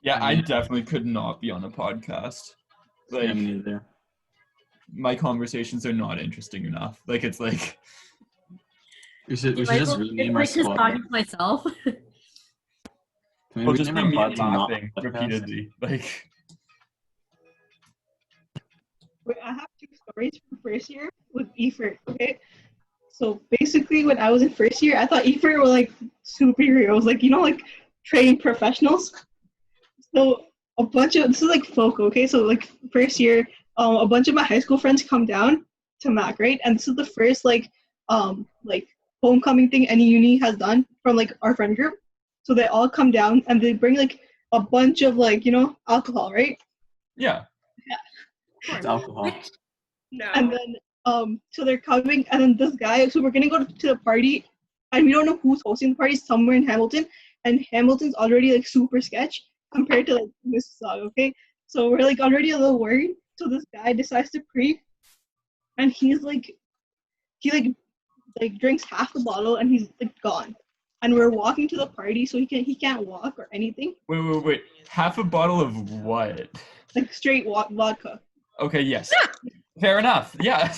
Yeah, I definitely could not be on a podcast. Like, Yeah, me neither. my conversations are not interesting enough. Like, it's like... We should just rename our just squad. talking to myself. Can Well, we just rename be our me pod to not laughing podcast? repeatedly. Like... Wait, I have 2 stories from first year with Efert, okay? So basically, when I was in first year, I thought Efert were like superheroes, like, you know, like trained professionals. So this is like folk, okay? So like first year, a bunch of my high school friends come down to Mac, right? And this is the first like homecoming thing any uni has done from like our friend group. So they all come down and they bring like a bunch of like, you know, alcohol, right? Yeah. It's alcohol. No. And then so they're coming, and then this guy, so we're gonna go to the party, and we don't know who's hosting the party, somewhere in Hamilton, and Hamilton's already like super sketch compared to like Mississauga, okay? So we're like already a little worried. So this guy decides to pre, and he drinks half the bottle and he's like gone. And we're walking to the party, so he can't walk or anything. Wait. Half a bottle of what? Like straight vodka. Okay, yes. Fair enough. Yeah.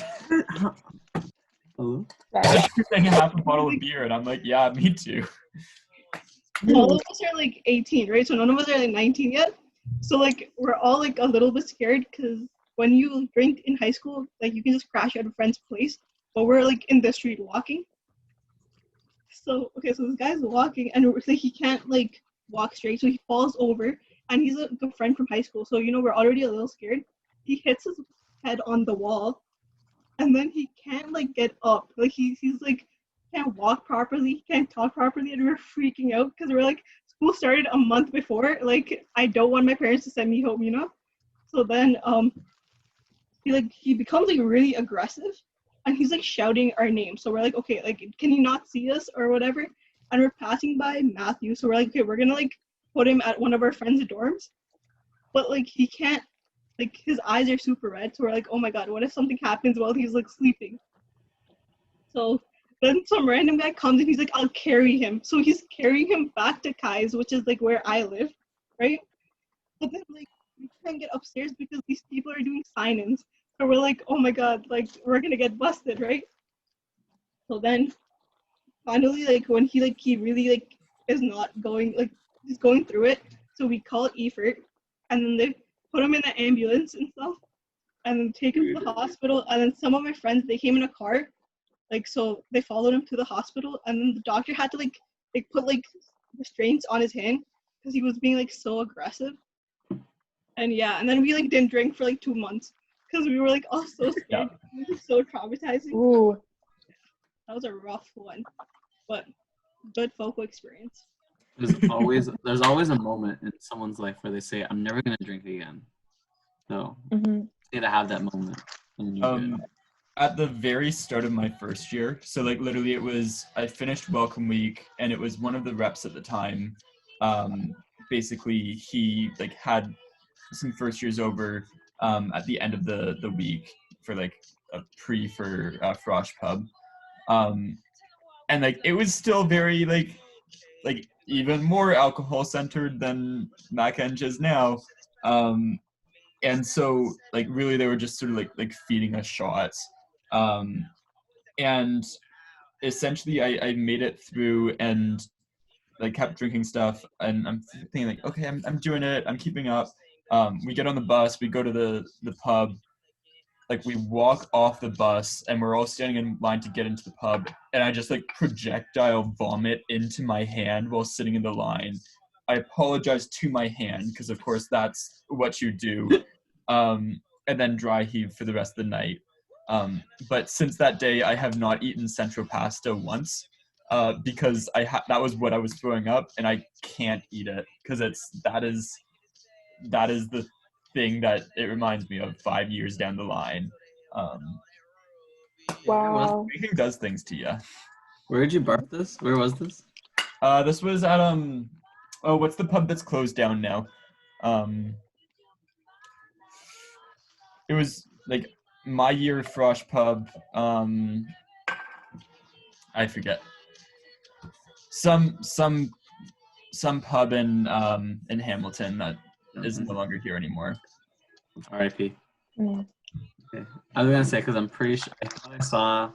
Hello? You're saying half a bottle of beer, and I'm like, yeah, me too. All of us are like 18, right? So none of us are like 19 yet. So like we're all like a little bit scared because when you drink in high school, like you can just crash at a friend's place. But we're like in the street walking. So this guy's walking, and he can't like walk straight, so he falls over, and he's a good friend from high school. So you know we're already a little scared. He hits his head on the wall, and then he can't like get up. Like he's like can't walk properly, he can't talk properly, and we're freaking out because we're like, school started a month before. Like I don't want my parents to send me home, you know. So then he becomes like really aggressive, and he's like shouting our names. So we're like, okay, like can he not see us or whatever? And we're passing by Matthew, so we're like, okay, we're gonna like put him at one of our friends' dorms, but like he can't. Like his eyes are super red, so we're like, oh my god, what if something happens while he's like sleeping? So then some random guy comes and he's like, I'll carry him. So he's carrying him back to Kai's, which is like where I live, right? But then like we can't get upstairs because these people are doing sign-ins. So we're like, oh my god, like we're gonna get busted, right? So then finally, like when he really like is not going, like he's going through it. So we call Efert, and then they put him in the ambulance and stuff, and then take him to the hospital. And then some of my friends, they came in a car, like, so they followed him to the hospital, and then the doctor had to like put like restraints on his hand because he was being like so aggressive. And yeah, and then we like didn't drink for like 2 months because we were like all so scared. Yeah. It was so traumatizing. Ooh. That was a rough one, but good focal experience. There's always a moment in someone's life where they say, I'm never gonna drink again. So you need to have that moment. At the very start of my first year, so like literally I finished welcome week, and it was one of the reps at the time. Basically he like had some first years over at the end of the week for like a for Frosh Pub. And like it was still very like even more alcohol centered than Mackenzie is now. And so like really they were just sort of like feeding us shots. And essentially I made it through and like kept drinking stuff, and I'm thinking like, okay, I'm doing it, I'm keeping up. We get on the bus, we go to the pub. Like we walk off the bus and we're all standing in line to get into the pub, and I just like projectile vomit into my hand while sitting in the line. I apologize to my hand because of course that's what you do. And then dry heave for the rest of the night. But since that day, I have not eaten centro pasta once because that was what I was throwing up, and I can't eat it because that is the thing that it reminds me of 5 years down the line. Wow. Drinking does things to you. Where did you barf this? Where was this? This was at what's the pub that's closed down now? It was like my year Frosh Pub. I forget. Some some pub in Hamilton that is no longer here anymore. R.I.P. Okay. I was gonna say because I'm pretty sure I thought I saw.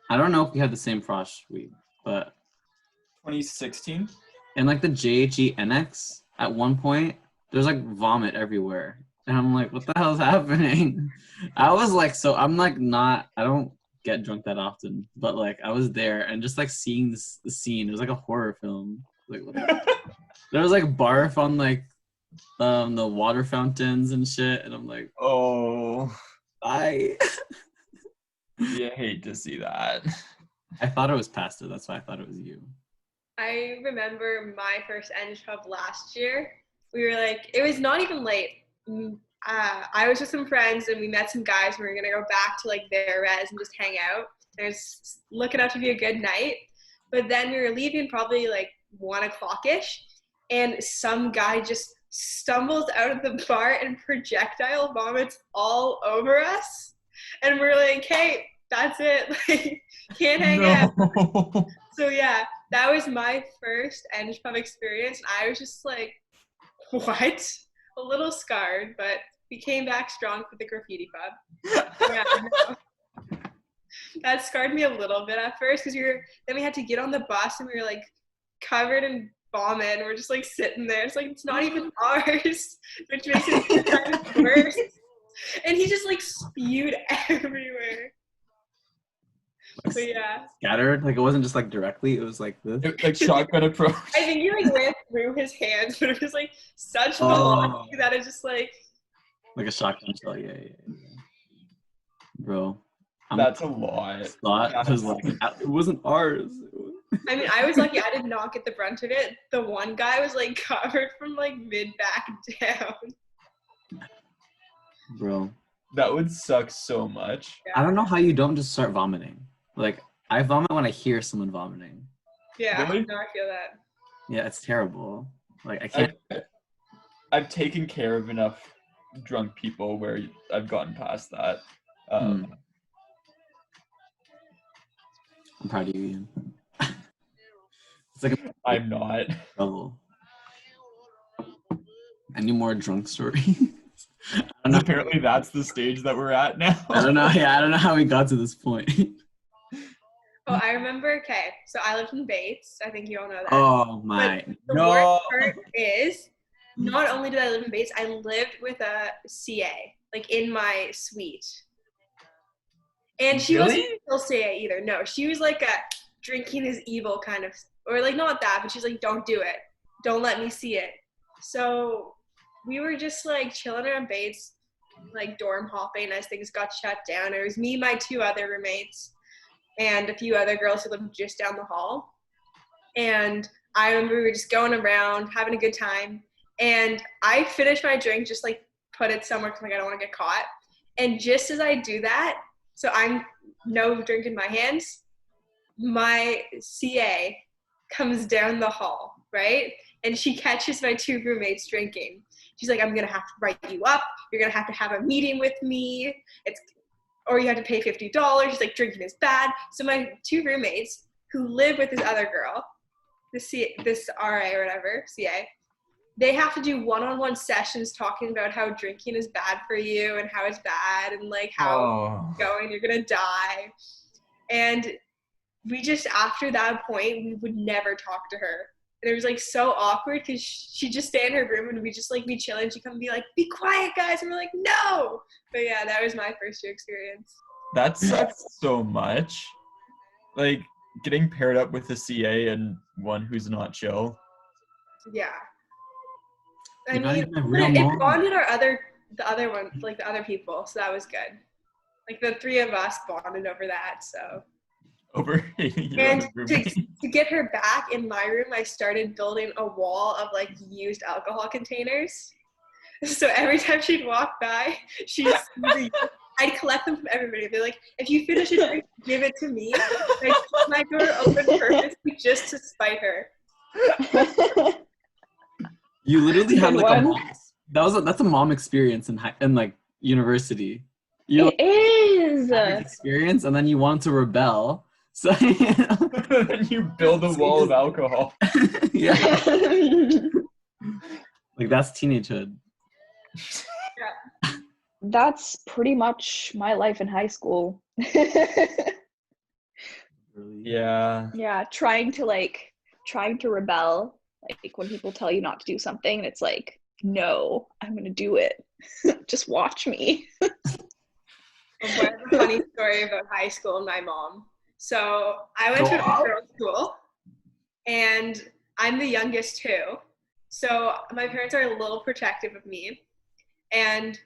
I don't know if we had the same frosh week, but 2016. in like the JHE NX at one point there's like vomit everywhere, and I'm like, what the hell is happening? I was like, so I'm like not. I don't get drunk that often, but like I was there and just like seeing the scene. It was like a horror film. Like there was like barf on like the water fountains and shit, and I'm like, oh, I hate to see that. I thought it was pasta. That's why I thought it was you. I remember my first English pub last year. We were like, it was not even late. I was with some friends and we met some guys and we were gonna go back to like their res and just hang out. It was looking out to be a good night. But then we were leaving probably like 1 o'clock-ish, and some guy just stumbles out of the bar and projectile vomits all over us. And we're like, hey, that's it. Like, can't hang out. So yeah, that was my first English pub experience. And I was just like, what? A little scarred, but we came back strong for the graffiti pub. Yeah, no. That scarred me a little bit at first because then we had to get on the bus and we were like covered in vomit and we're just like sitting there. It's like, it's not even ours, which makes it kind of worse. And he just like spewed everywhere. But yeah. Scattered? Like it wasn't just like directly, it was like this. Like shotgun approach. I think he like went through his hands, but it was like such velocity that it just like a shotgun shell, yeah. Bro. That's a lot. Thought was like it wasn't ours. I mean, I was lucky I did not get the brunt of it. The one guy was like covered from like mid back down. Bro. That would suck so much. Yeah. I don't know how you don't just start vomiting. Like I vomit when I hear someone vomiting. Yeah, really? No, I feel that. Yeah, it's terrible. Like I can't. I've taken care of enough drunk people where I've gotten past that. I'm proud of you, Ian. It's like I'm not. Trouble. Any more drunk stories? Apparently that's the stage that we're at now. I don't know. Yeah, I don't know how we got to this point. Oh, I remember. Okay, so I lived in Bates. I think you all know that. Oh my! But the worst part is, not only did I live in Bates, I lived with a CA, like in my suite. And she wasn't still CA either. No, she was like a drinking is evil kind of, or like not that, but she's like, don't do it. Don't let me see it. So we were just like chilling around Bates, like dorm hopping as things got shut down. It was me, my 2 other roommates, and a few other girls who lived just down the hall. And I remember we were just going around, having a good time. And I finished my drink, just like put it somewhere because like I don't want to get caught. And just as I do that, so I'm no drink in my hands, my CA comes down the hall, right? And she catches my 2 roommates drinking. She's like, I'm going to have to write you up. You're going to have a meeting with me. Or you have to pay $50. She's like, drinking is bad. So my 2 roommates who live with this other girl, this RA or whatever, CA, they have to do one-on-one sessions talking about how drinking is bad for you and how it's bad and like how it's going, you're going to die. And we just, after that point, we would never talk to her. And it was like so awkward because she'd just stay in her room and we'd just like be chilling. She'd come and be like, be quiet, guys. And we're like, no. But yeah, that was my first year experience. That sucks so much. Like getting paired up with a CA and one who's not chill. Yeah. I mean, it bonded the other one, like the other people. So that was good. Like the 3 of us bonded over that. So. Over hating your and other to get her back in my room, I started building a wall of like used alcohol containers. So every time she'd walk by, I'd collect them from everybody. They're like, if you finish a drink, give it to me. I'd keep my door open purposely just to spite her. You literally had like that's a mom experience in like university. It is experience, and then you want to rebel. So then you build a wall of alcohol. Yeah. Like that's teenagehood. That's pretty much my life in high school. Really. Yeah. Yeah, trying to rebel, like when people tell you not to do something, and it's like, no, I'm gonna do it. Just watch me. I have a funny story about high school and my mom. So I went to a girls' school, and I'm the youngest too. So my parents are a little protective of me. And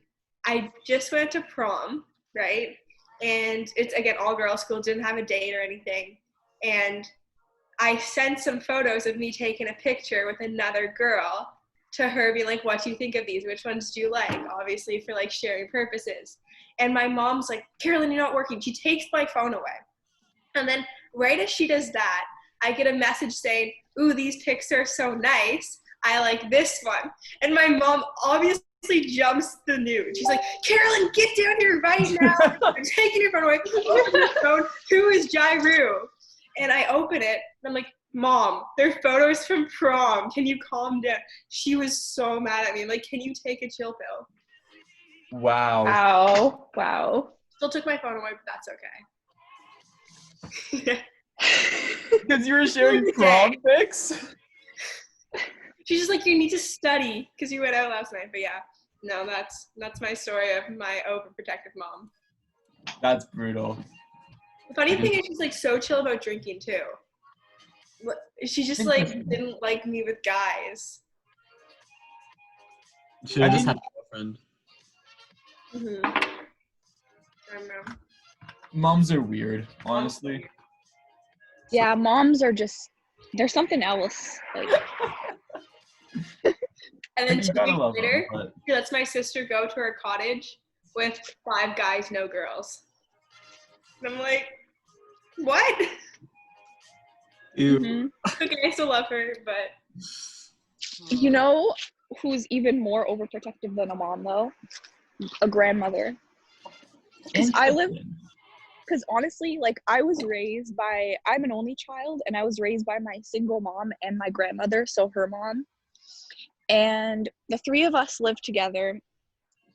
I just went to prom, right? And it's, again, all girls school, didn't have a date or anything. And I sent some photos of me taking a picture with another girl to her, being like, what do you think of these? Which ones do you like? Obviously for like sharing purposes. And my mom's like, Carolyn, you're not working. She takes my phone away. And then right as she does that, I get a message saying, ooh, these pics are so nice. I like this one. And my mom obviously jumps the nude. She's like, Carolyn, get down here right now. I'm taking your phone away. Who is Jairu? And I open it, and I'm like, Mom, they're photos from prom. Can you calm down? She was so mad at me. I'm like, can you take a chill pill? Wow. Wow. Still took my phone away, but that's okay. Because you were sharing prom pics? She's just like, you need to study because you went out last night. But yeah, no, that's my story of my overprotective mom. That's brutal. The funny thing is she's like so chill about drinking too. She just like didn't like me with guys. Should have just had a girlfriend. Mm-hmm. I don't know. Moms are weird, honestly. Yeah, moms are just, they're something else. Like, And then You 2 gotta weeks love them, later, but- she lets my sister go to her cottage with 5 guys, no girls. And I'm like, what? Ew. mhm. Okay, I still love her, but You know who's even more overprotective than a mom though? A grandmother. Because honestly, like I'm an only child, and I was raised by my single mom and my grandmother, so her mom. And the 3 of us live together,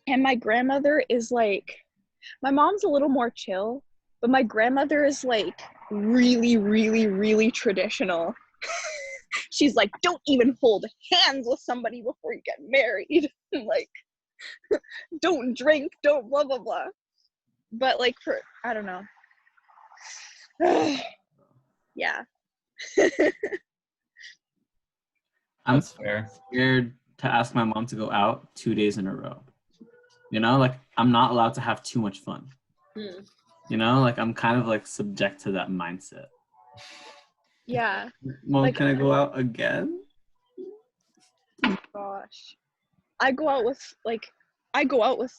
and my grandmother is like, my mom's a little more chill, but my grandmother is like really, really, really traditional. She's like, don't even hold hands with somebody before you get married. Like, don't drink, don't blah, blah, blah. But like I don't know. Yeah. I'm That's fair. scared to ask my mom to go out 2 days in a row. You know, like I'm not allowed to have too much fun. You know, like I'm kind of like subject to that mindset. Yeah. Mom, Like- can I go out again? Gosh. I go out with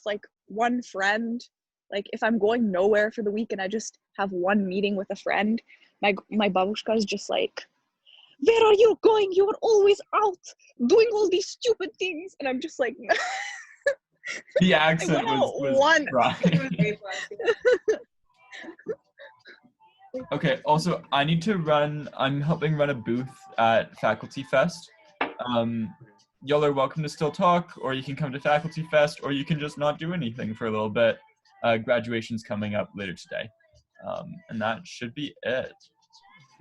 like one friend. Like if I'm going nowhere for the week and I just have one meeting with a friend, my babushka is just like, where are you going? You are always out doing all these stupid things. And I'm just like, The accent went out was once. right. Okay, also, I'm helping run a booth at Faculty Fest. Y'all are welcome to still talk, or you can come to Faculty Fest, or you can just not do anything for a little bit. Graduation's coming up later today. And that should be it.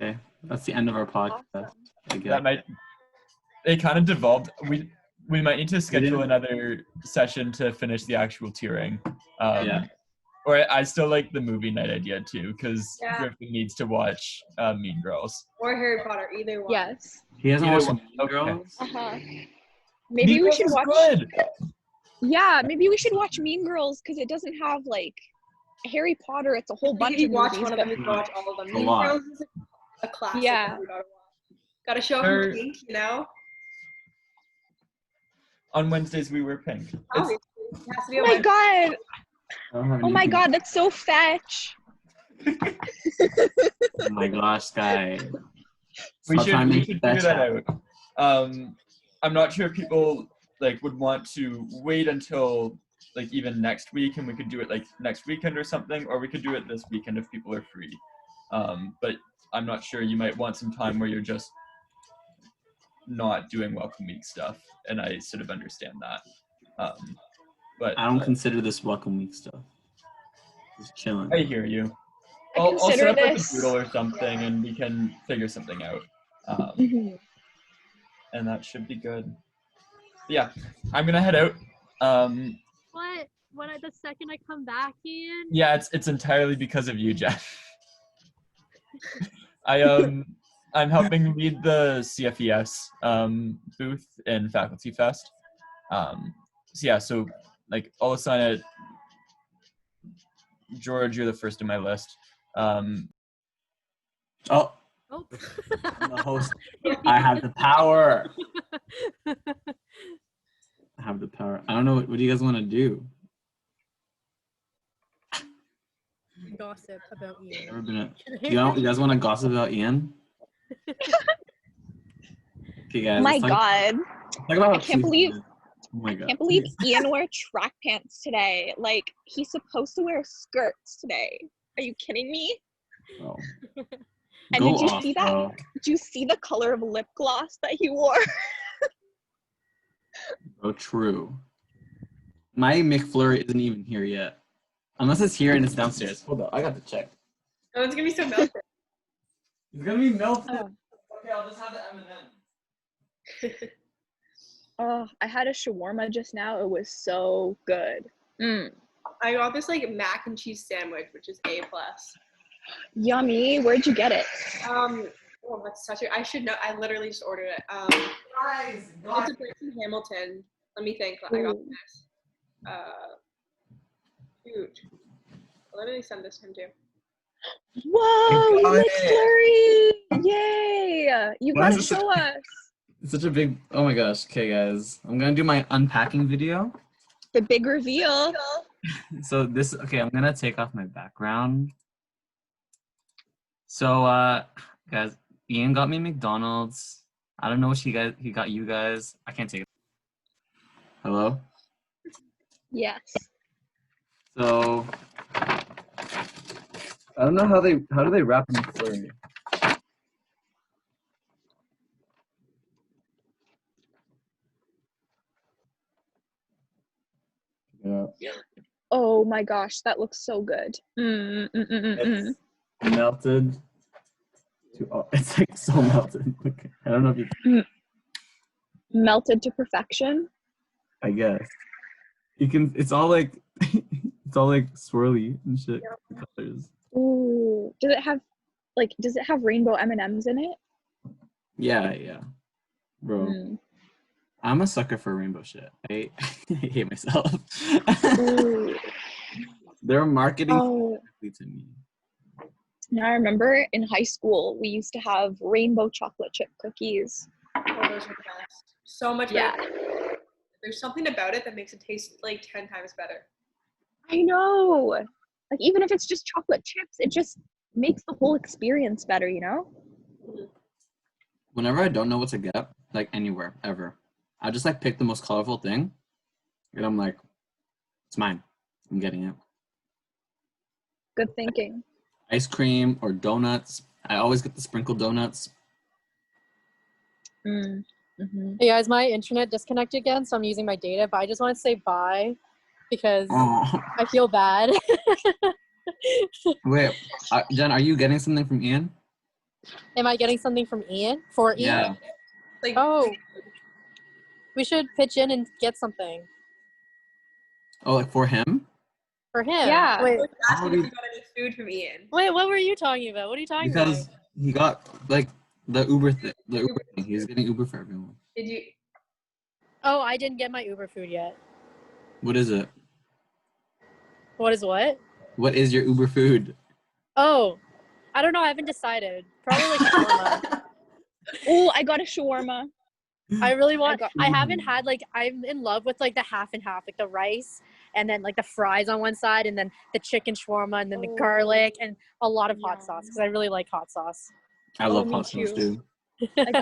Okay, that's the end of our podcast. Awesome. It kind of devolved. We might need to schedule didn't- another session to finish the actual tiering. Yeah. Or I still like the movie night idea too, because Yeah. Griffin needs to watch Mean Girls. or Harry Potter, either one. Yes. He hasn't Either watched one. Mean Okay. Girls. Uh-huh. Maybe Mean we Girls should is watch. good. Yeah, maybe we should watch Mean Girls because it doesn't have like Harry Potter. It's a whole bunch If you of watch movies. one of them, you can watch all of them. A Mean lot. Girls is a classic. Yeah. that we gotta watch. Gotta show up Sure. in pink, you know? On Wednesdays we wear pink. Obviously. It has to be Oh a my Wednesday. god! I don't have Oh my anything- god, that's so fetch. Oh my gosh, guy. We Stop trying to should make figure that chat. out. I'm not sure if people would want to wait until even next week, and we could do it next weekend or something, or we could do it this weekend if people are free. But I'm not sure. You might want some time where you're just not doing welcome week stuff, and I sort of understand that. But I don't consider this welcome week stuff. Just chilling. I hear you. I I'll consider set up like a this. doodle or something, and we can figure something out. Mhm. And that should be good. Yeah, I'm gonna head out. What? The second I come back, Ian? Yeah, it's entirely because of you, Jeff. I'm helping lead the CFES booth in Faculty Fest. So like Olasana, George, you're the first in my list. Oh, Oh. I'm the host. I have the power. I have the power. I don't know. What do you guys want to do? Gossip about Ian. Never been you guys want to gossip about Ian? Okay, guys. My let's God. talk about I can't believe Oh my I God. can't believe Ian wore track pants today. Like, he's supposed to wear skirts today. Are you kidding me? Bro. And Go did you off, see that? bro. Did you see the color of lip gloss that he wore? Bro, true. My McFlurry isn't even here yet. Unless it's here and it's downstairs. Hold on, I got to check. Oh, it's gonna be so melted. It's gonna be melted. Oh. Okay, I'll just have the M&M. Oh, I had a shawarma just now. It was so good. I got this like mac and cheese sandwich, which is A+. Yummy. Where'd you get it? Oh, that's such a. I should know. I literally just ordered it. Guys, It's a place in Hamilton. Let me think. I got Ooh. this. Huge. I'll literally send this to him too. Whoa, got McFlurry! Yay! You Why is gotta this show us. It's such a big. Oh my gosh. Okay, guys. I'm gonna do my unpacking video. The big reveal. So this. Okay, I'm gonna take off my background. So, guys, Ian got me McDonald's. I don't know what he got you guys. I can't take it. Hello? Yes. So, I don't know how do they wrap a McFlurry? Yeah. Oh my gosh, that looks so good. It's melted. It's like so melted. Okay. I don't know if you. Melted to perfection. I guess you can. It's all like it's all like swirly and shit. The colors. Ooh. Does it have rainbow M&Ms in it? Yeah, bro. I'm a sucker for rainbow shit. I hate myself. Ooh. They're marketing Oh. to me. Now I remember in high school we used to have rainbow chocolate chip cookies. Oh, those are the best. So much Yeah. better. There's something about it that makes it taste like 10 times better. I know. Like, even if it's just chocolate chips, it just makes the whole experience better, you know? Whenever I don't know what to get, like anywhere, ever, I just like pick the most colorful thing, and I'm like, it's mine. I'm getting it. Good thinking. Ice cream or donuts. I always get the sprinkled donuts. Mm-hmm. Hey guys, my internet disconnected again, so I'm using my data, but I just want to say bye because Oh. I feel bad. Wait, Jen, are you getting something from Ian? Am I getting something from Ian? For Ian? Yeah. Like, Oh. We should pitch in and get something. Oh, like for him? For him? Yeah. Wait, asking if you got any food from Ian. what were you talking about? What are you talking Because about? he got like the Uber thing. He's getting Uber for everyone. Did you? Oh, I didn't get my Uber food yet. What is it? What is what? What is your Uber food? Oh, I don't know. I haven't decided. Probably like shawarma. Oh, I got a shawarma. I really want. got- I haven't had like. I'm in love with like the half and half, like the rice and then like the fries on one side, and then the chicken shawarma, and then the garlic, and a lot of hot sauce because I really like hot sauce. I love me hot sauce too. too. Like,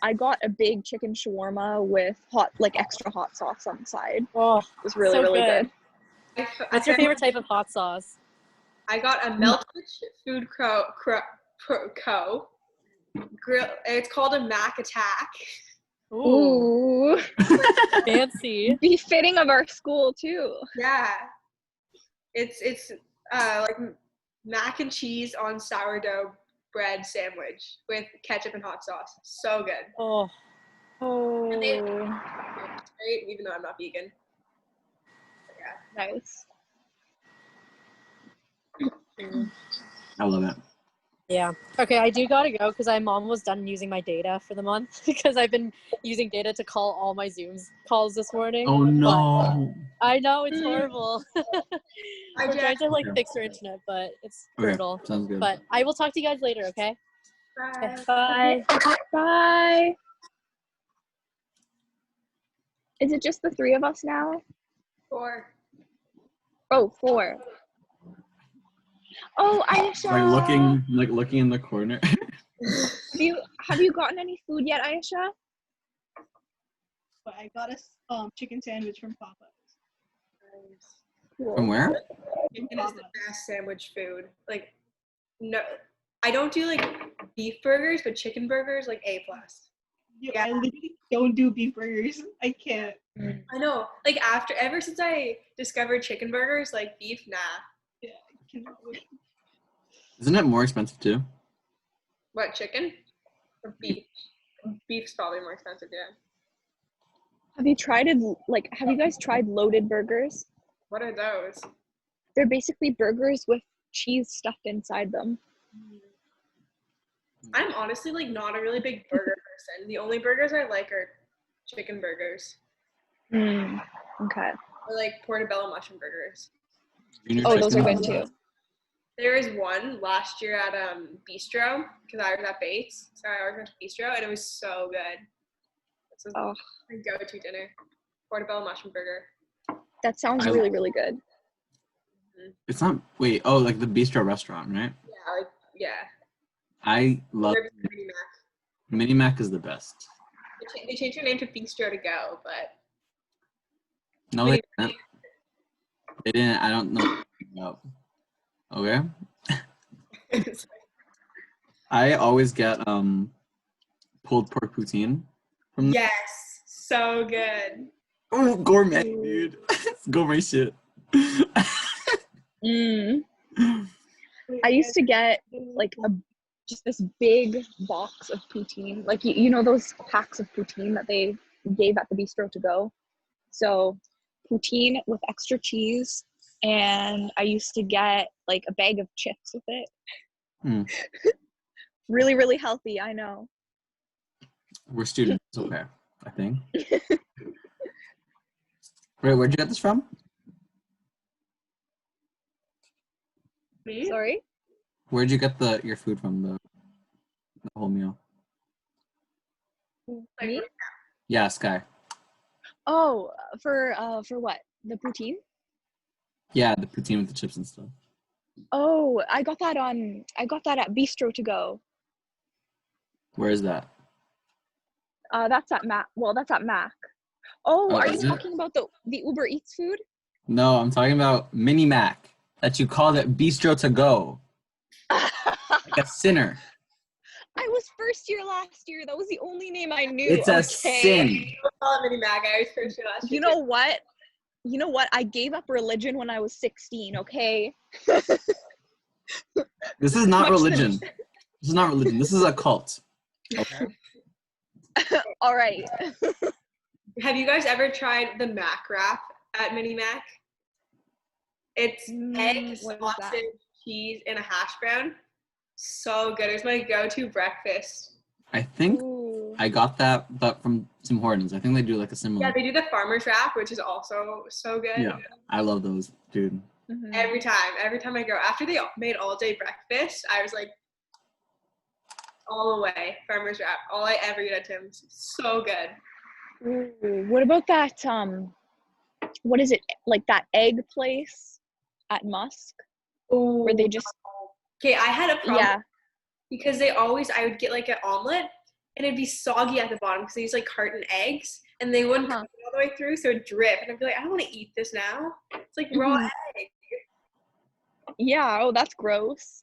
I got a big chicken shawarma with extra hot sauce on the side. Oh, It was really, so really good. good. What's your favorite type of hot sauce? I got a melted food co. grill. It's called a Mac Attack. Ooh, Ooh. fancy. Befitting of our school too. Yeah. It's like mac and cheese on sourdough bread sandwich with ketchup and hot sauce. So good. Oh, Oh, And it's great, even though I'm not vegan. nice. I love it. yeah. Okay, I do gotta go because I'm almost done using my data for the month because I've been using data to call all my Zooms calls this morning. Oh no. I know it's horrible. Hi, We're trying Jen. to like Okay. fix our internet, but it's Okay, brutal. sounds good. But I will talk to you guys later, okay? Bye. Bye. Bye. Is it just the 3 of us now? 4. Oh, 4. Oh, Ayesha. looking in the corner. Have you gotten any food yet, Ayesha? But I got a chicken sandwich from Papa. Cool. From where? And it's the best sandwich food. Like, no, I don't do like beef burgers, but chicken burgers, like A+. Yeah, I literally don't do beef burgers. I can't. I know. Like ever since I discovered chicken burgers, like beef, nah. Yeah, I cannot wait. Isn't it more expensive too? What, chicken? Or beef? Beef's probably more expensive, yeah. Have you guys tried loaded burgers? What are those? They're basically burgers with cheese stuffed inside them. I'm honestly like not a really big burger person. The only burgers I like are chicken burgers Okay. or like portobello mushroom burgers. Oh, those are good too. There was one last year at Bistro because I was at Bates, so I always went to Bistro, and it was so good. This is Oh, my go-to dinner: portobello mushroom burger. that sounds really, really good. It's not. Wait. Oh, like the bistro restaurant, right? Yeah. I love Mini Mac. Mini Mac is the best. They changed their name to Bistro to go, but No, they didn't. They didn't. I don't know. Okay. I always get pulled pork poutine from. Yes, so good. Oh, gourmet, dude. It's gourmet shit. I used to get like just this big box of poutine, like you know those packs of poutine that they gave at the bistro to go. So poutine with extra cheese, and I used to get like a bag of chips with it. Really, really healthy, I know. We're students, okay, I think. Wait, where'd you get this from? Me? Sorry? Where'd you get your food from, the whole meal? Me? Yeah, Sky. Oh, for what? The poutine? Yeah, the poutine with the chips and stuff. Oh, I got that at Bistro to go. Where is that? That's at Mac. Well, that's at Mac. Oh, are you is it? talking about the Uber Eats food? No, I'm talking about Mini Mac. That you called it Bistro to go. Like a sinner. I was first year last year. That was the only name I knew. It's a sin. Don't call it Mini Mac. I was first year last year. You know what? I gave up religion when I was 16, okay? This is not religion. This is not religion. This is a cult. Okay. All right. Have you guys ever tried the Mac wrap at Mini Mac? It's egg, what is that? sausage, cheese, and a hash brown. So good. It's my go-to breakfast. I think Ooh. I got that, but from Tim Hortons. I think they do like a similar. Yeah, they do the farmer's wrap, which is also so good. Yeah, I love those, dude. Mhm. Every time I go. After they made all-day breakfast, I was like, all the way, farmer's wrap. All I ever eat at Tim's. So good. Ooh. What about that? What is it? Like that egg place at Musk, where they just Okay, I had a problem yeah. because I would get like an omelet and it'd be soggy at the bottom because they use like carton eggs and they wouldn't cook it all the way through, so it'd drip. And I'd be like, I don't want to eat this now. It's like raw egg. Yeah. Oh, that's gross.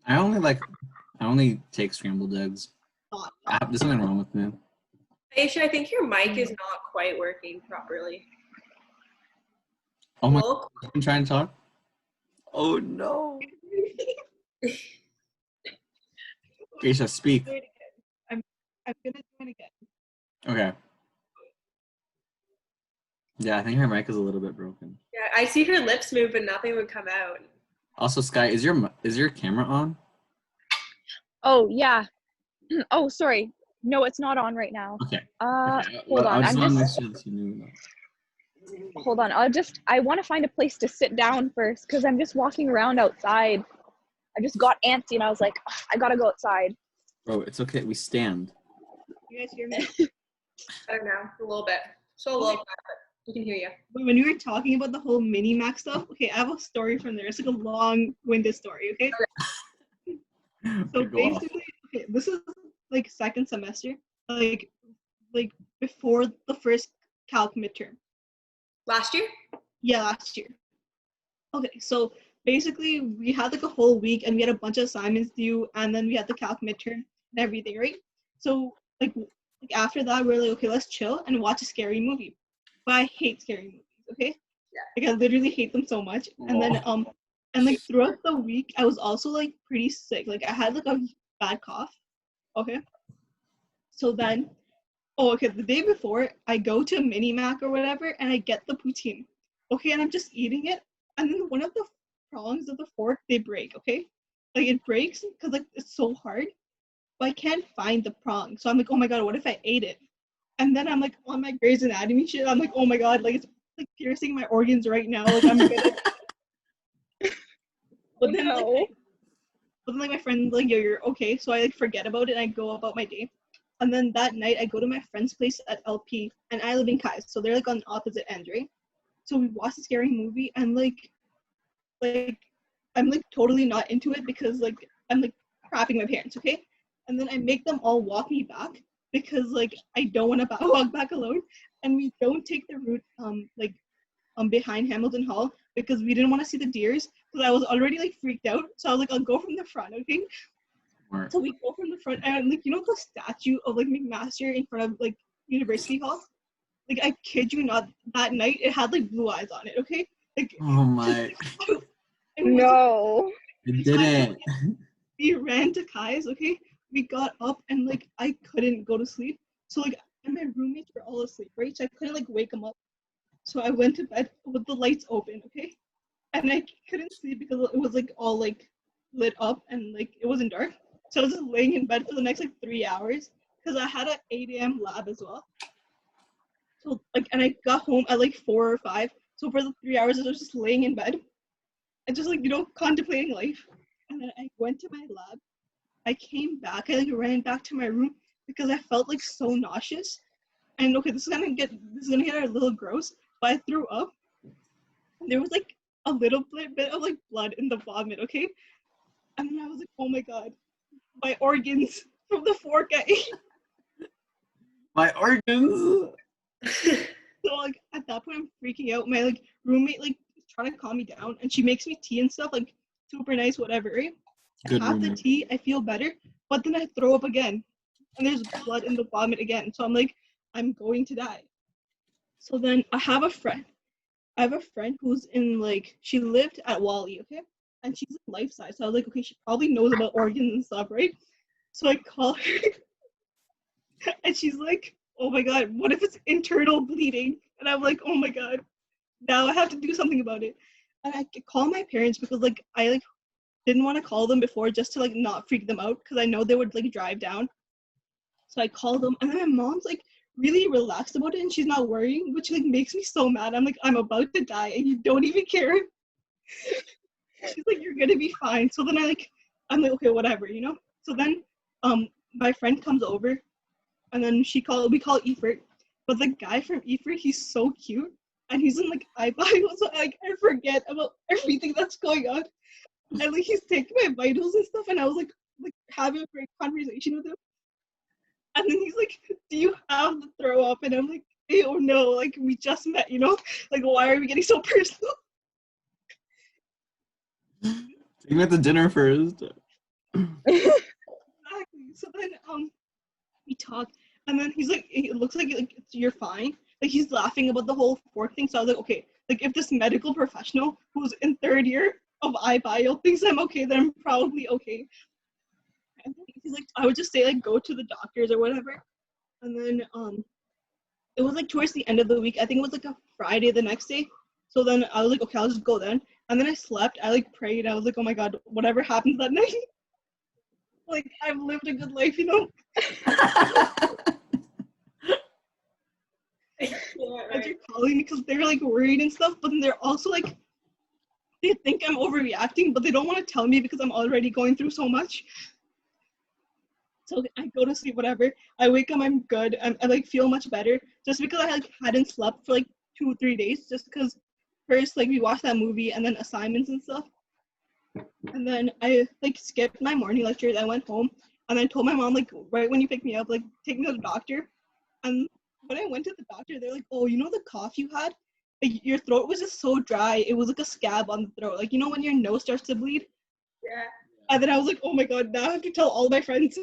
I only take scrambled eggs. There's something wrong with me. Aisha, I think your mic is not quite working properly. Oh my! Well, I've been trying to talk. Oh no! Aisha, speak. Do it again. I'm gonna do it again. Okay. Yeah, I think her mic is a little bit broken. yeah, I see her lips move, but nothing would come out. Also, Sky, is your camera on? Oh yeah. Oh sorry. No, it's not on right now. Okay. Hold on. I just want to make sure that you knew that. Hold on. I want to find a place to sit down first because I'm just walking around outside. I just got antsy and I was like, "Ugh, I gotta go outside." Bro, it's okay. We stand. You guys hear me? I don't know, a little bit. So a little bit, but we can hear you. When we were talking about the whole mini Mac stuff, okay, I have a story from there. It's like a long-winded story, okay? So Okay, go off. basically, okay, this is like second semester, like before the first calc midterm. Last year? Yeah, last year. Okay, so basically we had like a whole week and we had a bunch of assignments due and then we had the calc midterm and everything, right? So like after that we're like, okay, let's chill and watch a scary movie. But I hate scary movies, okay? Yeah. Like I literally hate them so much. And then and like throughout the week I was also like pretty sick. Like I had like a bad cough. Okay. So then the day before I go to Mini Mac or whatever and I get the poutine. Okay, and I'm just eating it and then one of the prongs of the fork they break, okay? Like it breaks because like it's so hard, but I can't find the prong. So I'm like, oh my god, what if I ate it? And then I'm like on my Grey's Anatomy shit. I'm like, oh my god, like it's like piercing my organs right now. Like I'm gonna. But then like my friend like, yo, you're okay. So I like forget about it and I go about my day. And then that night I go to my friend's place at LP and I live in Kais, so they're like on opposite ends, right? So we watch a scary movie and like I'm like totally not into it because like I'm like crapping my parents, okay? And then I make them all walk me back because like I don't want to walk back alone, and we don't take the route behind Hamilton Hall because we didn't want to see the deers because I was already like freaked out. So I was like, I'll go from the front, okay? Right. So we go from the front and like the statue of like McMaster in front of like University Hall. Like I kid you not, that night it had like blue eyes on it, okay? Like Oh my! No. It didn't. We ran to Kai's, okay? We got up and like I couldn't go to sleep. So like and my roommates were all asleep, right? So I couldn't like wake them up. So I went to bed with the lights open, okay? And I couldn't sleep because it was like all like lit up and like it wasn't dark. So I was just laying in bed for the next like 3 hours because I had an 8 a.m. lab as well. So like and I got home at like 4 or 5. So for the 3 hours I was just laying in bed and just like contemplating life. And then I went to my lab. I came back. I like ran back to my room because I felt like so nauseous. And okay, this is gonna get a little gross. But I threw up. And there was like a little bit of like blood in the vomit. Okay, and then I was like, oh my god, my organs from the fork I ate. My organs. So like at that point I'm freaking out. My like roommate like is trying to calm me down, and she makes me tea and stuff like super nice, whatever. Right? Good Half the roommate. tea, I feel better, but then I throw up again, and there's blood in the vomit again. So I'm like, I'm going to die. So then I have a friend who's in like she lived at Wally, okay, and she's in life size. So I was like, okay, she probably knows about organs and stuff, right? So I call her, and she's like, oh my god, what if it's internal bleeding? And I'm like, oh my god, now I have to do something about it. And I call my parents because like I like didn't want to call them before just to like not freak them out because I know they would like drive down. So I called them, and then my mom's like really relaxed about it and she's not worrying, which like makes me so mad. I'm like, I'm about to die and you don't even care. She's like, you're gonna be fine. So then I'm like, okay, whatever, So then my friend comes over and then we call Efert. But the guy from Efert, he's so cute and he's in like iBio, so like I forget about everything that's going on. And like he's taking my vitals and stuff, and I was like having a great conversation with him. And then he's like, do you have the throw up? And I'm like, ew, no, like we just met, Like why are we getting so personal? Take me out to dinner first. Exactly. So then we talk, and then he's like, it looks like you're fine. Like he's laughing about the whole fork thing. So I was like, okay, like if this medical professional who's in 3rd year of iBio thinks I'm okay, then I'm probably okay. And then he's like, I would just say like go to the doctors or whatever. And then it was like towards the end of the week. I think it was like a Friday the next day. So then I was like, okay, I'll just go then. And then I slept. I like prayed. I was like, oh my God, whatever happens that night, like I've lived a good life, you know. Yeah, Friends are calling because they're like worried and stuff, but then they're also like, they think I'm overreacting, but they don't want to tell me because I'm already going through so much. So I go to sleep, whatever. I wake up, I'm good. I like feel much better just because I like hadn't slept for like 2 or 3 days. Just because first like we watched that movie and then assignments and stuff, and then I like skipped my morning lectures. I went home and I told my mom like right when you pick me up, like take me to the doctor. And when I went to the doctor, they're like, oh, you know the cough you had? Like, your throat was just so dry. It was like a scab on the throat. Like, you know when your nose starts to bleed? yeah. And then I was like, oh my God, now I have to tell all my friends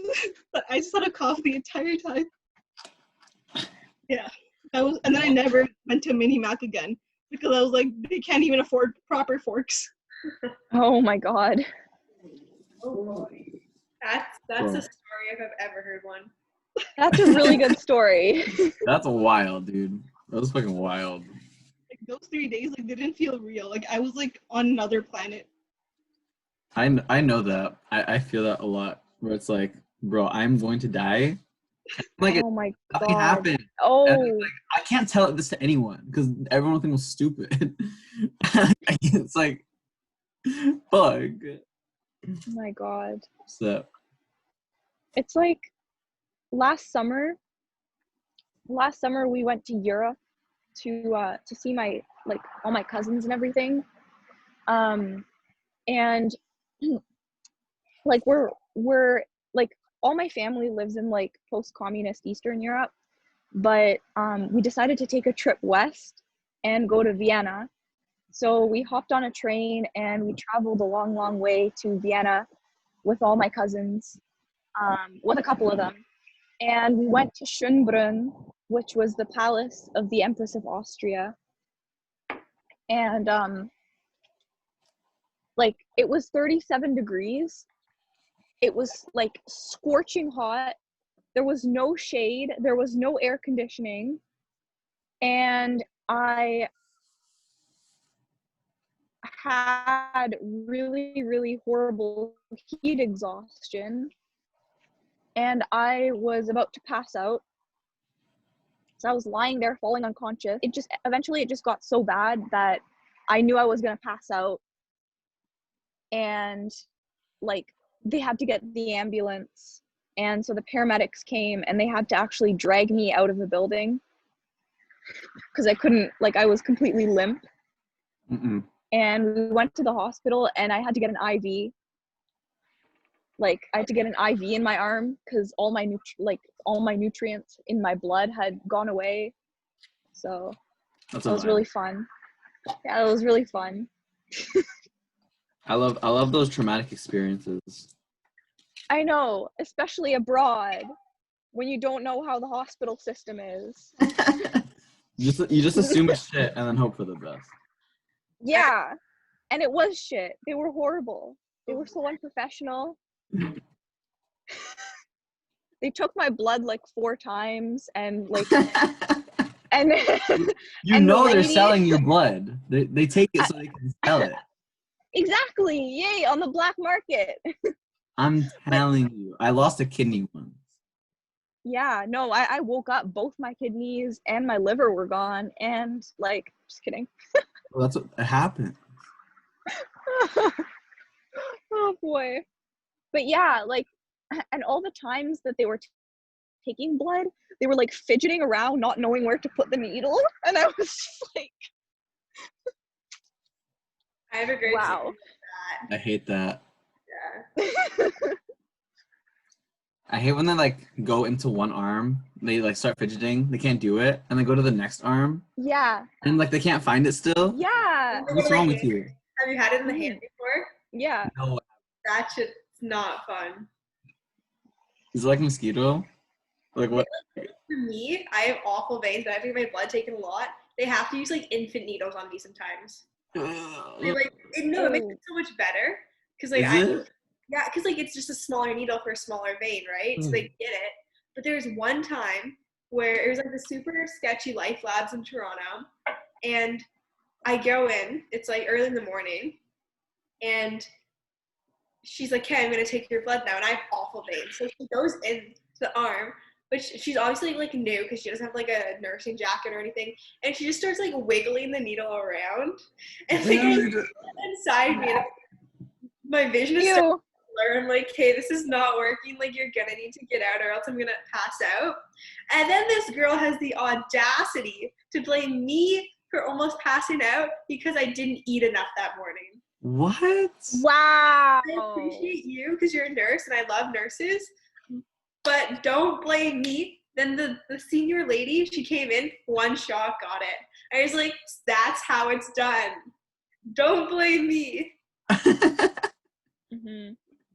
that I just had a cough the entire time. Yeah. And then I never went to Mini Mac again because I was like, they can't even afford proper forks. Oh my God. Oh boy. That's a story if I've ever heard one. That's a really good story. That's wild, dude. That was fucking wild. Like those 3 days, like they didn't feel real. Like I was like on another planet. I know that. I feel that a lot. Where it's like, bro, I'm going to die. Like Oh my nothing God. happened. Oh, And like, I can't tell this to anyone because everyone will think I'm stupid. It's like, fuck. my God. So It's like last summer we went to Europe to see my like all my cousins and everything. And like we're like all my family lives in like post-communist Eastern Europe, but we decided to take a trip west and go to Vienna. So we hopped on a train and we traveled a long way to Vienna with all my cousins, with a couple of them. And we went to Schönbrunn, which was the palace of the Empress of Austria. And like it was 37 degrees. It was like scorching hot. There was no shade. There was no air conditioning. And I had really horrible heat exhaustion. And I was about to pass out. So I was lying there falling unconscious. Eventually it just got so bad that I knew I was gonna pass out. And like they had to get the ambulance. And so the paramedics came and they had to actually drag me out of the building because I couldn't, like I was completely limp. And we went to the hospital and I had to get an IV. Like I had to get an IV in my arm because all my nutrients in my blood had gone away. So that was really fun. Yeah, it was really fun. I love those traumatic experiences. I know, especially abroad when you don't know how the hospital system is. You just assume it's shit and then hope for the best. Yeah, and it was shit. They were horrible. They were so unprofessional. They took my blood like 4 times and like and you and know the they're lady, selling your blood. They take it so they can sell it. Exactly. Yay, on the black market. I'm telling you, I lost a kidney once. Yeah, no, I woke up, both my kidneys and my liver were gone, and like, just kidding. Well, that's what happened. Oh boy. But yeah, like, and all the times that they were taking blood, they were like fidgeting around, not knowing where to put the needle, and I was like, I have a great wow. story with that. I hate that. Yeah. I hate when they like go into one arm, they like start fidgeting, they can't do it, and they go to the next arm, Yeah. and like they can't find it still. Yeah. What's wrong with you? Have you had it in the hand before? Yeah. No. That shit It's not fun. Is it like mosquito? Like what? For me, I have awful veins, but I have to get my blood taken a lot. They have to use like infant needles on me sometimes. They like it makes it so much better because like Is it? yeah, because like it's just a smaller needle for a smaller vein, right? So they get it. But there's one time where it was like the super sketchy Life Labs in Toronto, and I go in. It's like early in the morning, and she's like, "Okay, I'm gonna take your blood now," and I have awful veins. So she goes in the arm, but she's obviously like new because she doesn't have like a nursing jacket or anything, and she just starts like wiggling the needle around, and like inside me, and my vision is starting to blur. I'm like, "Hey, this is not working. Like, you're gonna need to get out, or else I'm gonna pass out." And then this girl has the audacity to blame me for almost passing out because I didn't eat enough that morning. What? Wow. I appreciate you because you're a nurse and I love nurses, but don't blame me. Then the senior lady, she came in, one shot, got it. I was like, that's how it's done. Don't blame me. Mm-hmm.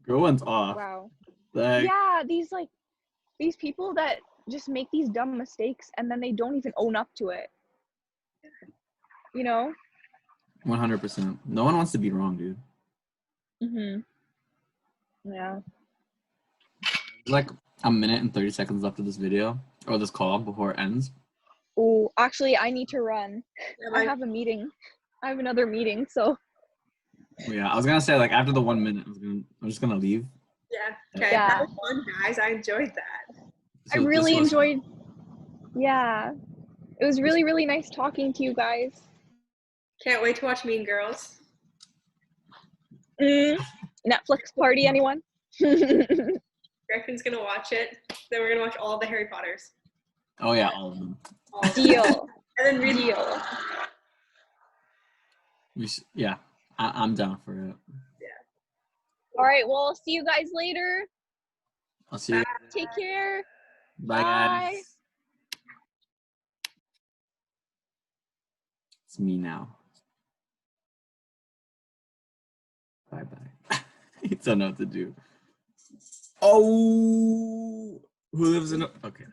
Girl went off. Wow. Like, Yeah, these people that just make these dumb mistakes and then they don't even own up to it. You know? 100%. No one wants to be wrong, dude. Mhm. Yeah. Like a minute and 30 seconds left of this video or this call before it ends. Oh, actually, I need to run. Yeah, I have a meeting. I have another meeting, so. Yeah, I was gonna say like after the 1 minute, I'm just gonna leave. Yeah. Okay. Yeah. That was fun, guys. I enjoyed that. I So really this was- enjoyed. Yeah. It was really, really nice talking to you guys. Can't wait to watch Mean Girls. Netflix party, anyone? Griffin's gonna watch it. Then we're gonna watch all the Harry Potters. Oh yeah, all of them. All of them. Deal. And then read Deal. Yeah, I'm down for it. All right, well, see you guys later. I'll see you. Take care. Bye, Bye. guys. It's me now. Bye bye. I don't know what to do. Oh, who lives in a... Okay.